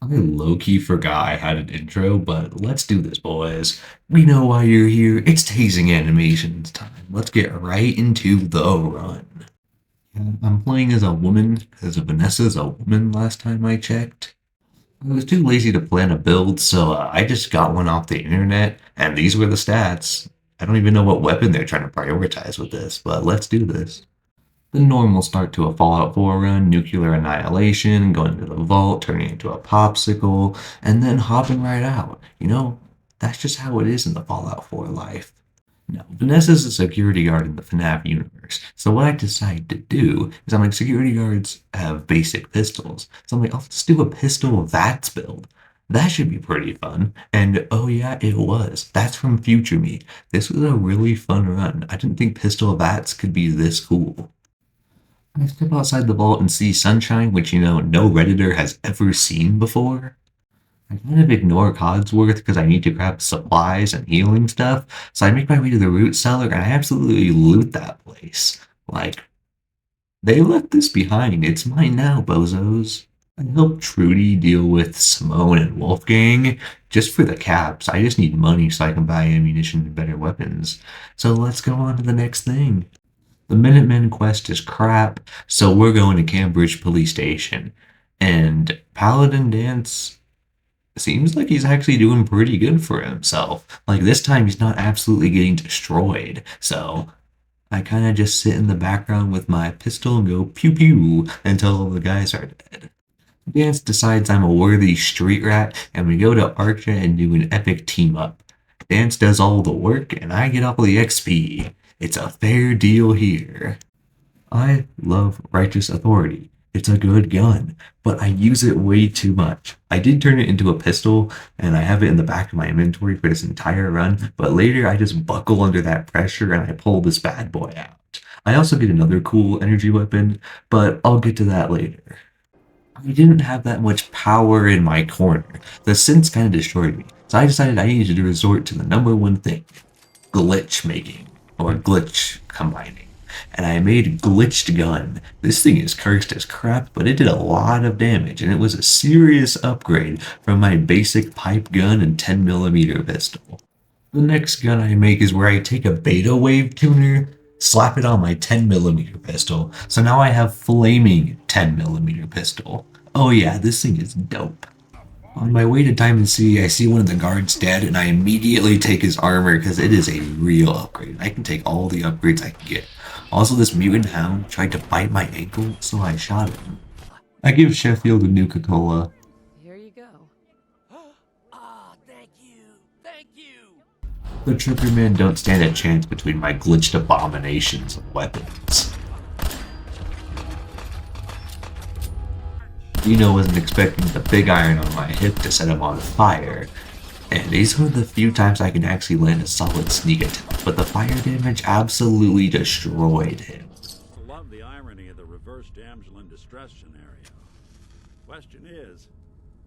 I low-key forgot I had an intro, but let's do this, boys. We know why you're here. It's tasing animations time. Let's get right into the run. Yeah, I'm playing as a woman because Vanessa's a woman last time I checked. I was too lazy to plan a build, so I just got one off the internet, and these were the stats. I don't even know what weapon they're trying to prioritize with this, but let's do this. The normal start to a Fallout 4 run, nuclear annihilation, going to the vault, turning into a popsicle, and then hopping right out. That's just how it is in the Fallout 4 life. Now, Vanessa's a security guard in the FNAF universe, so what I decided to do is I'm like, security guards have basic pistols, so I'm like, I'll just do a pistol VATS build. That should be pretty fun. And oh yeah, it was. That's from future me. This was a really fun run. I didn't think pistol VATS could be this cool. I step outside the vault and see sunshine, which, no Redditor has ever seen before. I kind of ignore Codsworth because I need to grab supplies and healing stuff, so I make my way to the root cellar and I absolutely loot that place. Like, they left this behind. It's mine now, bozos. I help Trudy deal with Simone and Wolfgang just for the caps. I just need money so I can buy ammunition and better weapons. So let's go on to the next thing. The Minutemen quest is crap, so we're going to Cambridge Police Station. And Paladin Dance seems like he's actually doing pretty good for himself. Like this time he's not absolutely getting destroyed. So I kind of just sit in the background with my pistol and go pew pew until all the guys are dead. Dance decides I'm a worthy street rat, and we go to Arca and do an epic team up. Dance does all the work, and I get all the XP. It's a fair deal here. I love Righteous Authority. It's a good gun, but I use it way too much. I did turn it into a pistol, and I have it in the back of my inventory for this entire run, but later I just buckle under that pressure and I pull this bad boy out. I also get another cool energy weapon, but I'll get to that later. I didn't have that much power in my corner. The synths kind of destroyed me, so I decided I needed to resort to the number one thing, glitch making, or glitch combining. And I made a glitched gun. This thing is cursed as crap, but it did a lot of damage, and it was a serious upgrade from my basic pipe gun and 10mm pistol. The next gun I make is where I take a beta wave tuner, slap it on my 10mm pistol, so now I have flaming 10mm pistol. Oh yeah, this thing is dope. On my way to Diamond City, I see one of the guards dead, and I immediately take his armor because it is a real upgrade. I can take all the upgrades I can get. Also, this mutant hound tried to bite my ankle, so I shot him. I give Sheffield a Nuka-Cola. Here you go. Thank you. Thank you. The Triggermen don't stand a chance between my glitched abominations of weapons. Dino wasn't expecting the big iron on my hip to set him on fire, and these were the few times I can actually land a solid sneak attack, but the fire damage absolutely destroyed him. I love the irony of the reverse damsel in distress scenario. Question is,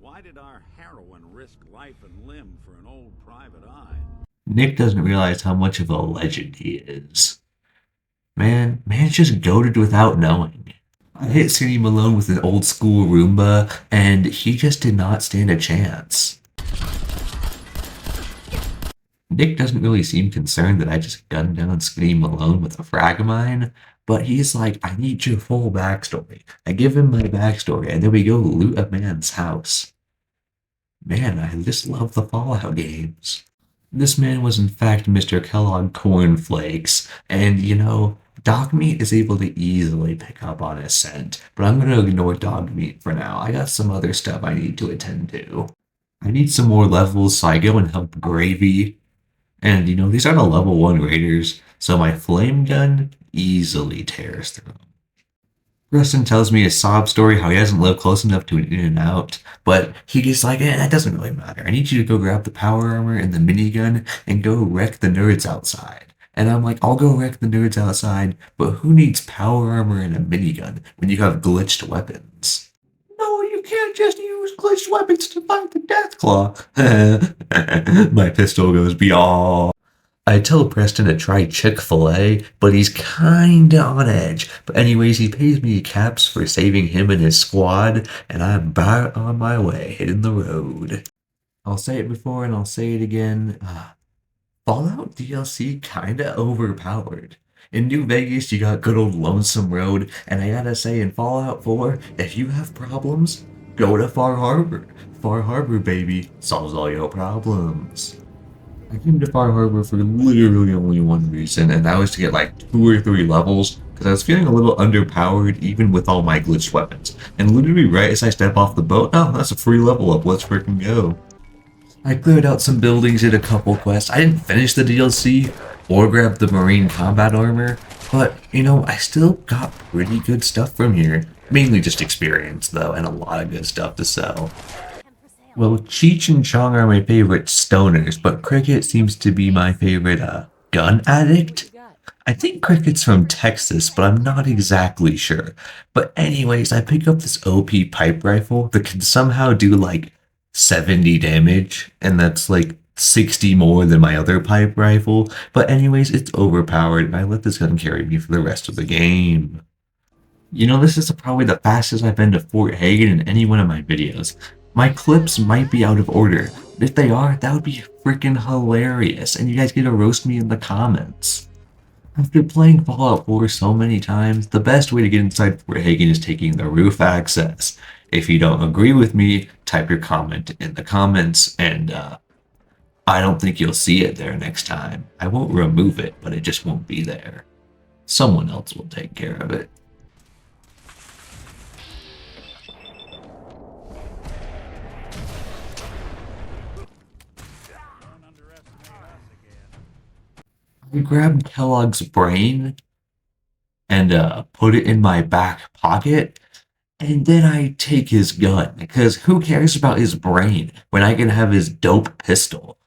why did our heroine risk life and limb for an old private eye? Nick doesn't realize how much of a legend he is. Man's just goated without knowing. I hit Skinny Malone with an old school Roomba, and he just did not stand a chance. Nick doesn't really seem concerned that I just gunned down Skinny Malone with a frag mine, but he's like, I need your full backstory. I give him my backstory, and then we go loot a man's house. Man, I just love the Fallout games. This man was in fact Mr. Kellogg Cornflakes, and dog meat is able to easily pick up on his scent, but I'm going to ignore dog meat for now. I got some other stuff I need to attend to. I need some more levels, so I go and help Gravy. And, these are the level 1 raiders, so my flame gun easily tears through them. Preston tells me a sob story how he hasn't lived close enough to an In-N-Out, but he's like, that doesn't really matter. I need you to go grab the power armor and the minigun and go wreck the nerds outside. And I'm like, I'll go wreck the nerds outside, but who needs power armor and a minigun when you have glitched weapons? No, you can't just use glitched weapons to fight the Deathclaw. My pistol goes beyond. I tell Preston to try Chick-fil-A, but he's kinda on edge. But anyways, he pays me caps for saving him and his squad, and I'm about on my way, hitting the road. I'll say it before and I'll say it again. Fallout DLC kinda overpowered. In New Vegas, you got good old Lonesome Road, and I gotta say, in Fallout 4, if you have problems, go to Far Harbor. Far Harbor, baby, solves all your problems. I came to Far Harbor for literally only one reason, and that was to get like 2 or 3 levels, because I was feeling a little underpowered even with all my glitched weapons. And literally right as I step off the boat, oh, that's a free level up, let's freaking go. I cleared out some buildings, did a couple quests. I didn't finish the DLC or grab the Marine combat armor, but I still got pretty good stuff from here. Mainly just experience though, and a lot of good stuff to sell. Well, Cheech and Chong are my favorite stoners, but Cricket seems to be my favorite gun addict. I think Cricket's from Texas, but I'm not exactly sure. But anyways, I picked up this OP pipe rifle that can somehow do like 70 damage, and that's like 60 more than my other pipe rifle. But anyways, it's overpowered, and I let this gun carry me for the rest of the game. This is probably the fastest I've been to Fort Hagen in any one of my videos. My clips might be out of order, but if they are, that would be freaking hilarious, and you guys get to roast me in the comments. After playing Fallout 4 so many times, the best way to get inside Fort Hagen is taking the roof access. If you don't agree with me, type your comment in the comments, and I don't think you'll see it there next time. I won't remove it, but it just won't be there. Someone else will take care of it. I grabbed Kellogg's brain and put it in my back pocket, and then I take his gun, because who cares about his brain when I can have his dope pistol?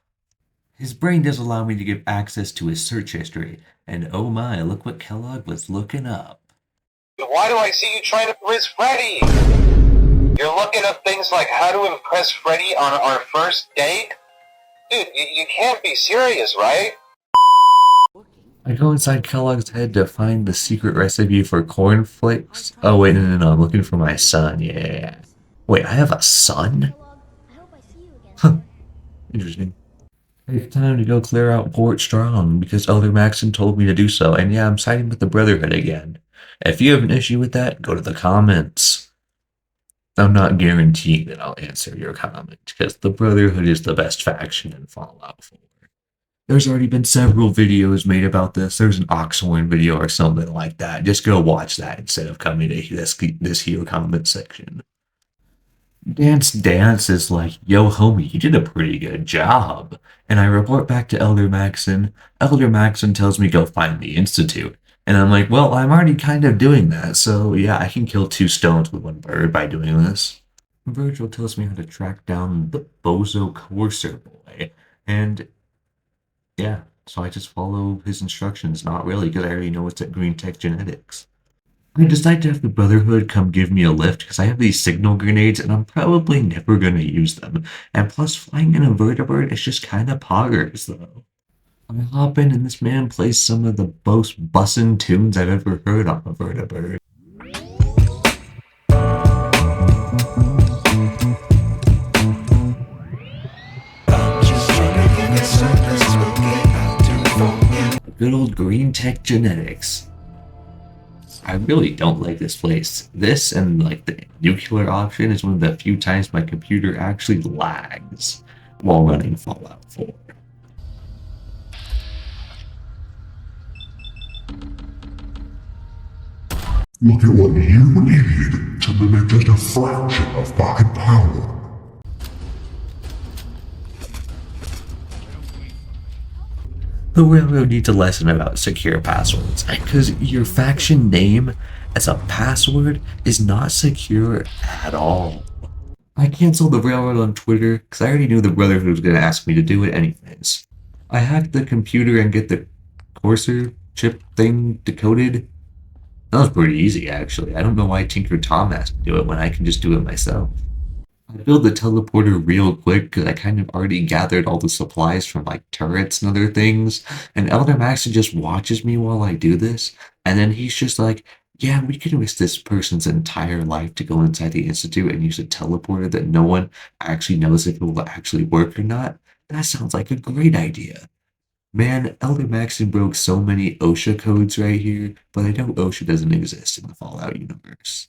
His brain does allow me to give access to his search history, and oh my, look what Kellogg was looking up. Why do I see you trying to impress Freddy? You're looking up things like how to impress Freddy on our first date? Dude, you can't be serious, right? I go inside Kellogg's head to find the secret recipe for cornflakes. Oh wait, no, I'm looking for my son, yeah. Wait, I have a son? Huh, interesting. It's time to go clear out Port Strong, because Elder Maxon told me to do so, and yeah, I'm siding with the Brotherhood again. If you have an issue with that, go to the comments. I'm not guaranteeing that I'll answer your comment, because the Brotherhood is the best faction in Fallout 4. There's already been several videos made about this. There's an Oxhorn video or something like that. Just go watch that instead of coming to this here comment section. Dance is like, yo homie, you did a pretty good job. And I report back to Elder Maxon. Elder Maxon tells me go find the Institute. And I'm like, well, I'm already kind of doing that, so yeah, I can kill 2 stones with 1 bird by doing this. Virgil tells me how to track down the Bozo Courser boy. And yeah, so I just follow his instructions, not really, because I already know it's at Green Tech Genetics. I decide to have the Brotherhood come give me a lift, because I have these signal grenades, and I'm probably never going to use them. And plus, flying in a vertibird is just kind of poggers, though. I hop in, and this man plays some of the most bussin' tunes I've ever heard on a vertibird. Good old Green Tech Genetics. I really don't like this place. This and like the nuclear option is one of the few times my computer actually lags while running Fallout 4. Look at what you need to mimic just a fraction of my power. The Railroad needs a lesson about secure passwords, because your faction name as a password is not secure at all. I canceled the Railroad on Twitter because I already knew the Brotherhood was going to ask me to do it anyways. I hacked the computer and get the Courser chip thing decoded. That was pretty easy, actually. I don't know why Tinker Tom has to do it when I can just do it myself. I built the teleporter real quick because I kind of already gathered all the supplies from like turrets and other things. And Elder Maxon just watches me while I do this, and then he's just like, yeah, we can risk this person's entire life to go inside the Institute and use a teleporter that no one actually knows if it will actually work or not. That sounds like a great idea. Man, Elder Maxon broke so many OSHA codes right here, but I know OSHA doesn't exist in the Fallout universe.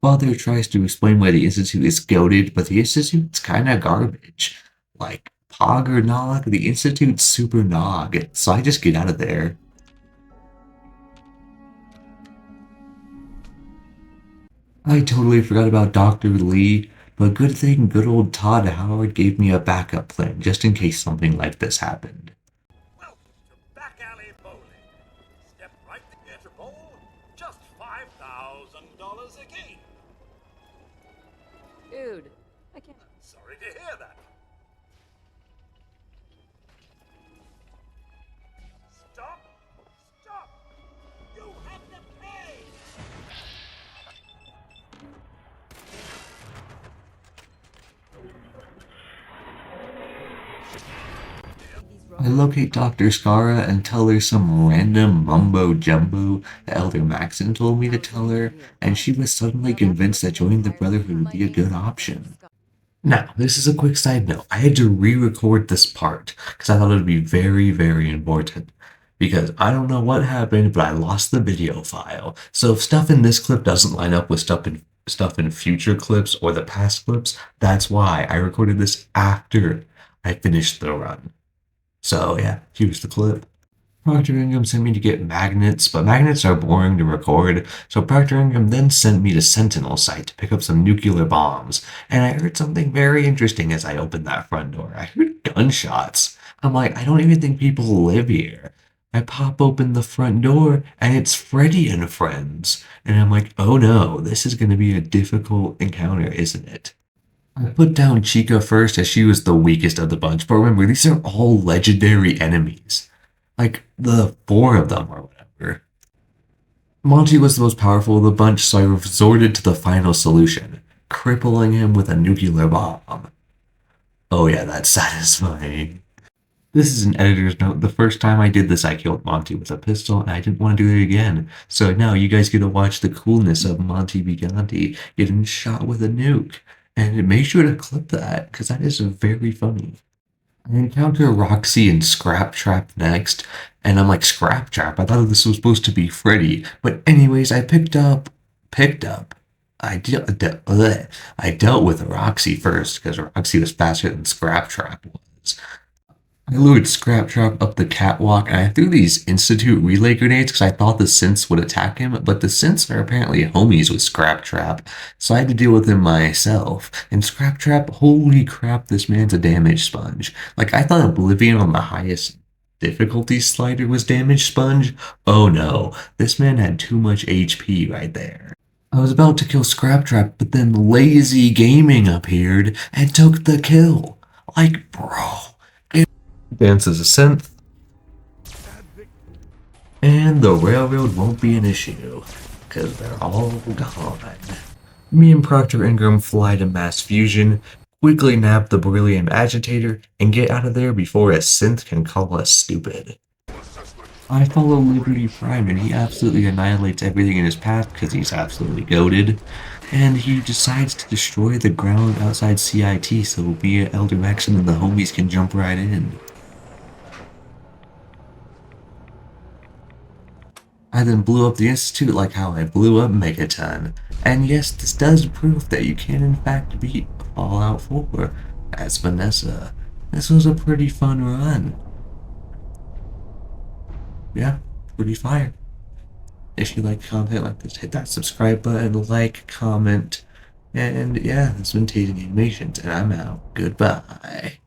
Father tries to explain why the Institute is goated, but the Institute's kinda garbage. Like, Pog or Nog, the Institute's super Nog, so I just get out of there. I totally forgot about Dr. Lee, but good thing good old Todd Howard gave me a backup plan just in case something like this happened. Welcome to Back Alley Bowling. Step right to get a bowl, just $5,000 a game. Dude, I can't. Sorry to hear that. Stop! Stop! You have to pay! I locate Dr. Skara and tell her some random mumbo jumbo that Elder Maxon told me to tell her, and she was suddenly convinced that joining the Brotherhood would be a good option. Now, this is a quick side note. I had to re-record this part because I thought it would be very, very important. Because I don't know what happened, but I lost the video file. So if stuff in this clip doesn't line up with stuff in future clips or the past clips, that's why I recorded this after I finished the run. So yeah, here's the clip. Procter Ingham sent me to get magnets, but magnets are boring to record, so Procter Ingham then sent me to Sentinel site to pick up some nuclear bombs, and I heard something very interesting as I opened that front door. I heard gunshots. I'm like, I don't even think people live here. I pop open the front door, and it's Freddy and friends, and I'm like, oh no, this is going to be a difficult encounter, isn't it? I put down Chica first as she was the weakest of the bunch, but remember, these are all legendary enemies. Like, the 4 of them or whatever. Monty was the most powerful of the bunch, so I resorted to the final solution, crippling him with a nuclear bomb. Oh yeah, that's satisfying. This is an editor's note. The first time I did this, I killed Monty with a pistol, and I didn't want to do it again. So now you guys get to watch the coolness of Monty Biganti getting shot with a nuke. And make sure to clip that, because that is very funny. I encounter Roxy and Scrap Trap next, and I'm like, Scrap Trap? I thought this was supposed to be Freddy. But anyways, I picked up. I dealt with Roxy first, because Roxy was faster than Scrap Trap was. I lured Scrap Trap up the catwalk, and I threw these Institute relay grenades because I thought the synths would attack him, but the synths are apparently homies with Scrap Trap, so I had to deal with him myself. And Scrap Trap, holy crap, this man's a damage sponge. Like, I thought Oblivion on the highest difficulty slider was damage sponge. Oh no, this man had too much HP right there. I was about to kill Scrap Trap, but then Lazy Gaming appeared and took the kill. Like, bro. Dance as a synth. And the railroad won't be an issue, because they're all gone. Me and Procter Ingram fly to Mass Fusion, quickly nab the beryllium agitator, and get out of there before a synth can call us stupid. I follow Liberty Prime, and he absolutely annihilates everything in his path because he's absolutely goated. And he decides to destroy the ground outside CIT so me, Elder Maxon, and the homies can jump right in. I then blew up the Institute like how I blew up Megaton. And yes, this does prove that you can in fact beat Fallout 4 as Vanessa. This was a pretty fun run. Yeah, pretty fire. If you like content like this, hit that subscribe button, like, comment, and yeah, this has been Tasing Animations, and I'm out. Goodbye.